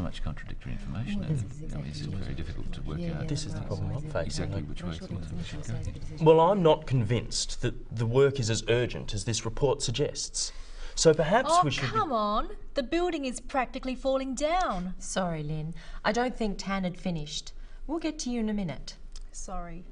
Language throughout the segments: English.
much contradictory information, and it's very difficult to work out. This is the problem I'm facing. Exactly which way things should go. Well, I'm not convinced that the work is as urgent as this report suggests. So perhaps we should... Oh, come on. The building is practically falling down. Sorry, Lynn. I don't think Tan had finished. We'll get to you in a minute. Sorry.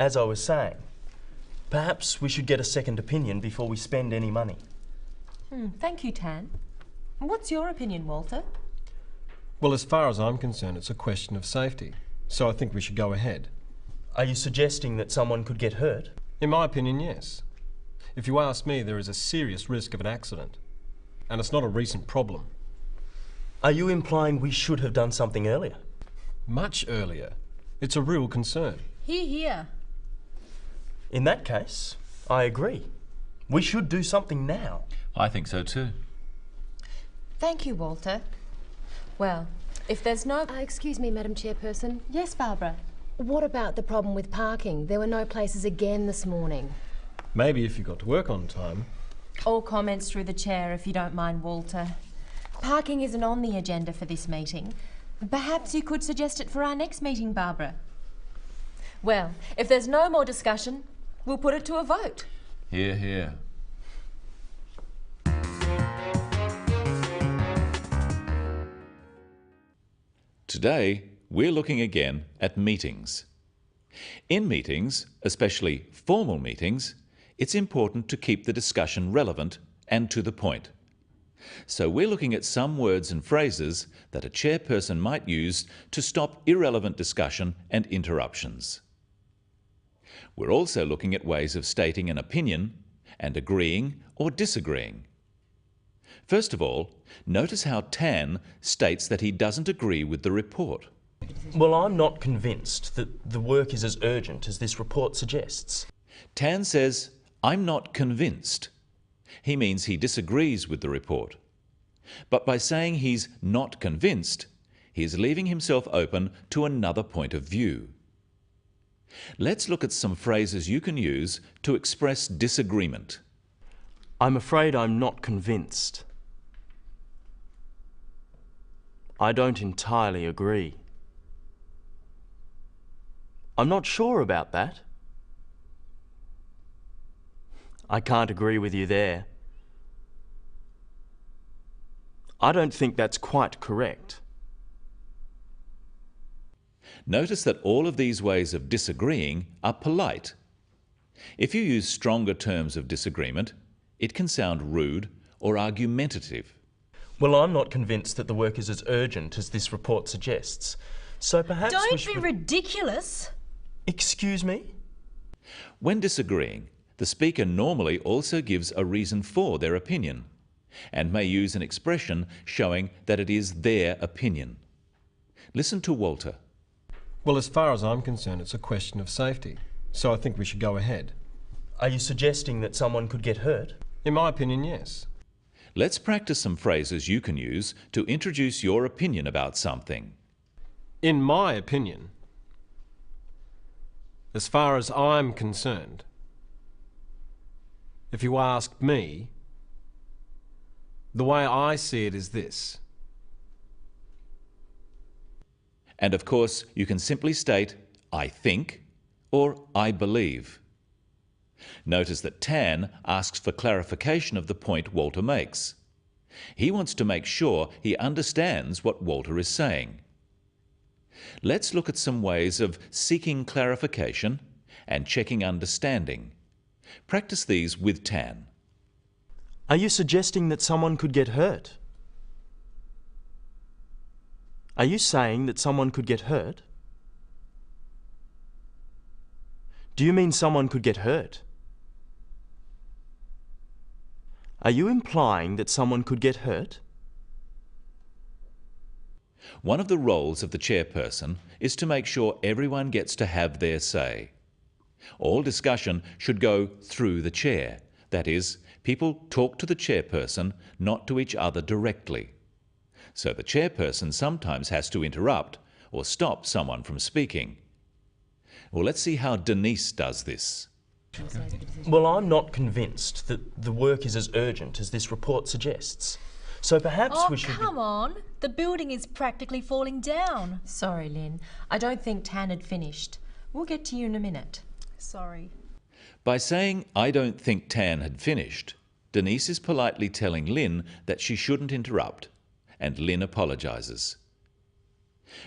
As I was saying, perhaps we should get a second opinion before we spend any money. Thank you, Tan. What's your opinion, Walter? Well, as far as I'm concerned, it's a question of safety. So I think we should go ahead. Are you suggesting that someone could get hurt? In my opinion, yes. If you ask me, there is a serious risk of an accident. And it's not a recent problem. Are you implying we should have done something earlier? Much earlier. It's a real concern. Hear, hear. In that case, I agree. We should do something now. I think so too. Thank you, Walter. Well, if there's no... Excuse me, Madam Chairperson. Yes, Barbara? What about the problem with parking? There were no places again this morning. Maybe if you got to work on time. All comments through the chair, if you don't mind, Walter. Parking isn't on the agenda for this meeting. Perhaps you could suggest it for our next meeting, Barbara. Well, if there's no more discussion, we'll put it to a vote. Hear, hear. Today, we're looking again at meetings. In meetings, especially formal meetings, it's important to keep the discussion relevant and to the point. So we're looking at some words and phrases that a chairperson might use to stop irrelevant discussion and interruptions. We're also looking at ways of stating an opinion and agreeing or disagreeing. First of all, notice how Tan states that he doesn't agree with the report. Well, I'm not convinced that the work is as urgent as this report suggests. Tan says, I'm not convinced. He means he disagrees with the report. But by saying he's not convinced, he is leaving himself open to another point of view. Let's look at some phrases you can use to express disagreement. I'm afraid I'm not convinced. I don't entirely agree. I'm not sure about that. I can't agree with you there. I don't think that's quite correct. Notice that all of these ways of disagreeing are polite. If you use stronger terms of disagreement, it can sound rude or argumentative. Well, I'm not convinced that the work is as urgent as this report suggests. So perhaps Don't be ridiculous. Excuse me? When disagreeing, the speaker normally also gives a reason for their opinion and may use an expression showing that it is their opinion. Listen to Walter. Well, as far as I'm concerned, it's a question of safety. So I think we should go ahead. Are you suggesting that someone could get hurt? In my opinion, yes. Let's practice some phrases you can use to introduce your opinion about something. In my opinion, as far as I'm concerned, if you asked me, the way I see it is this. And of course, you can simply state, I think, or I believe. Notice that Tan asks for clarification of the point Walter makes. He wants to make sure he understands what Walter is saying. Let's look at some ways of seeking clarification and checking understanding. Practice these with Tan. Are you suggesting that someone could get hurt? Are you saying that someone could get hurt? Do you mean someone could get hurt? Are you implying that someone could get hurt? One of the roles of the chairperson is to make sure everyone gets to have their say. All discussion should go through the chair. That is, people talk to the chairperson, not to each other directly. So the chairperson sometimes has to interrupt or stop someone from speaking. Well, let's see how Denise does this. Well, I'm not convinced that the work is as urgent as this report suggests. So perhaps Oh, we should... come on. The building is practically falling down. Sorry, Lynn. I don't think Tan had finished. We'll get to you in a minute. Sorry. By saying, "I don't think Tan had finished," Denise is politely telling Lynn that she shouldn't interrupt, and Lynn apologises.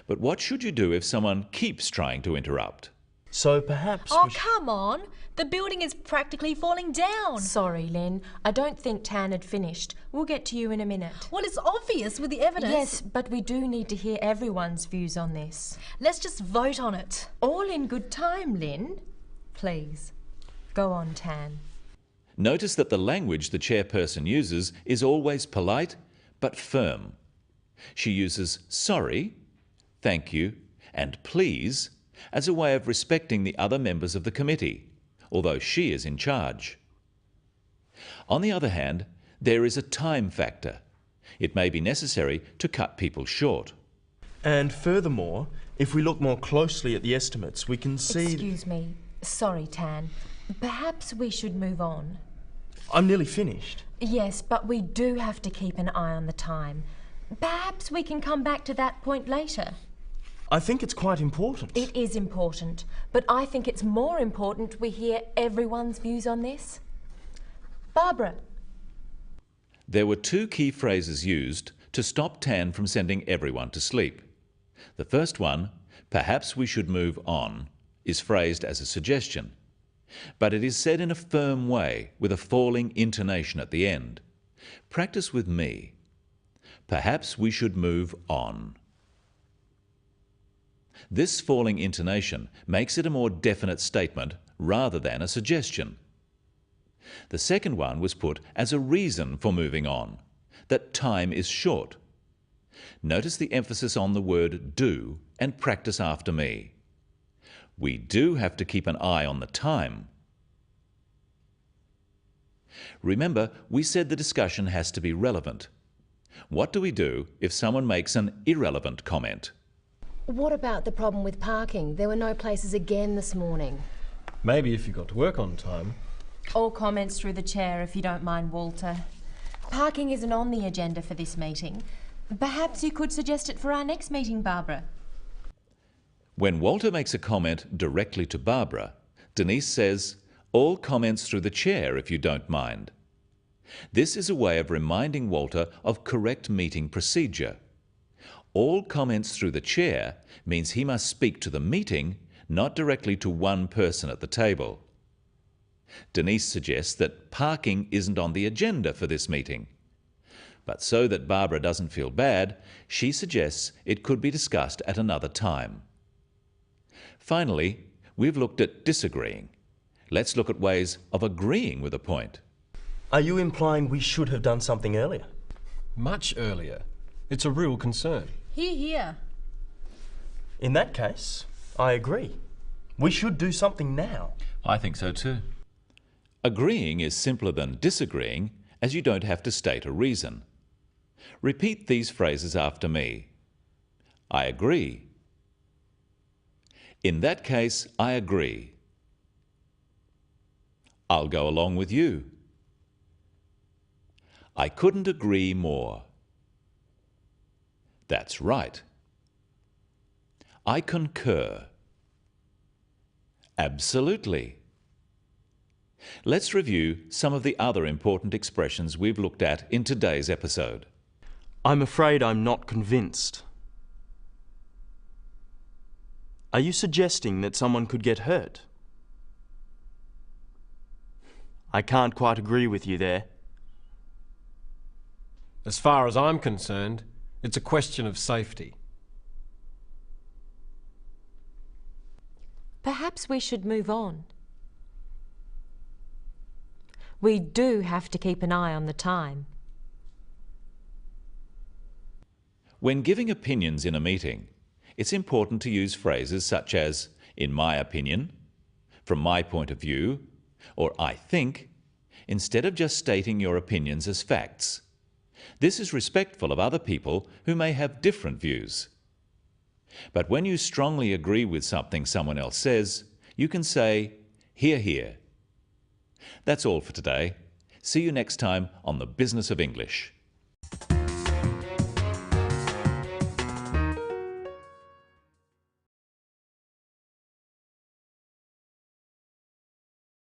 But what should you do if someone keeps trying to interrupt? So perhaps Oh, we should... come on. The building is practically falling down. Sorry, Lynn. I don't think Tan had finished. We'll get to you in a minute. Well, it's obvious with the evidence. Yes, but we do need to hear everyone's views on this. Let's just vote on it. All in good time, Lynn. Please, go on, Tan. Notice that the language the chairperson uses is always polite but firm. She uses sorry, thank you, and please as a way of respecting the other members of the committee, although she is in charge. On the other hand, there is a time factor. It may be necessary to cut people short. And furthermore, if we look more closely at the estimates, we can see... Excuse me. Sorry, Tan. Perhaps we should move on. I'm nearly finished. Yes, but we do have to keep an eye on the time. Perhaps we can come back to that point later. I think it's quite important. It is important, but I think it's more important we hear everyone's views on this. Barbara. There were two key phrases used to stop Tan from sending everyone to sleep. The first one, "perhaps we should move on," is phrased as a suggestion, but it is said in a firm way with a falling intonation at the end. Practice with me. "Perhaps we should move on." This falling intonation makes it a more definite statement rather than a suggestion. The second one was put as a reason for moving on, that time is short. Notice the emphasis on the word do and practice after me. We do have to keep an eye on the time. Remember, we said the discussion has to be relevant. What do we do if someone makes an irrelevant comment? What about the problem with parking? There were no places again this morning. Maybe if you got to work on time. All comments through the chair, if you don't mind, Walter. Parking isn't on the agenda for this meeting. Perhaps you could suggest it for our next meeting, Barbara. When Walter makes a comment directly to Barbara, Denise says, "All comments through the chair, if you don't mind." This is a way of reminding Walter of correct meeting procedure. All comments through the chair means he must speak to the meeting, not directly to one person at the table. Denise suggests that parking isn't on the agenda for this meeting. But so that Barbara doesn't feel bad, she suggests it could be discussed at another time. Finally, we've looked at disagreeing. Let's look at ways of agreeing with a point. Are you implying we should have done something earlier? Much earlier. It's a real concern. Hear, hear. In that case, I agree. We should do something now. I think so too. Agreeing is simpler than disagreeing, as you don't have to state a reason. Repeat these phrases after me. I agree. In that case, I agree. I'll go along with you. I couldn't agree more. That's right. I concur. Absolutely. Let's review some of the other important expressions we've looked at in today's episode. I'm afraid I'm not convinced. Are you suggesting that someone could get hurt? I can't quite agree with you there. As far as I'm concerned, it's a question of safety. Perhaps we should move on. We do have to keep an eye on the time. When giving opinions in a meeting, it's important to use phrases such as, "in my opinion," "from my point of view," or "I think," instead of just stating your opinions as facts. This is respectful of other people who may have different views. But when you strongly agree with something someone else says, you can say, "Hear, hear." That's all for today. See you next time on The Business of English.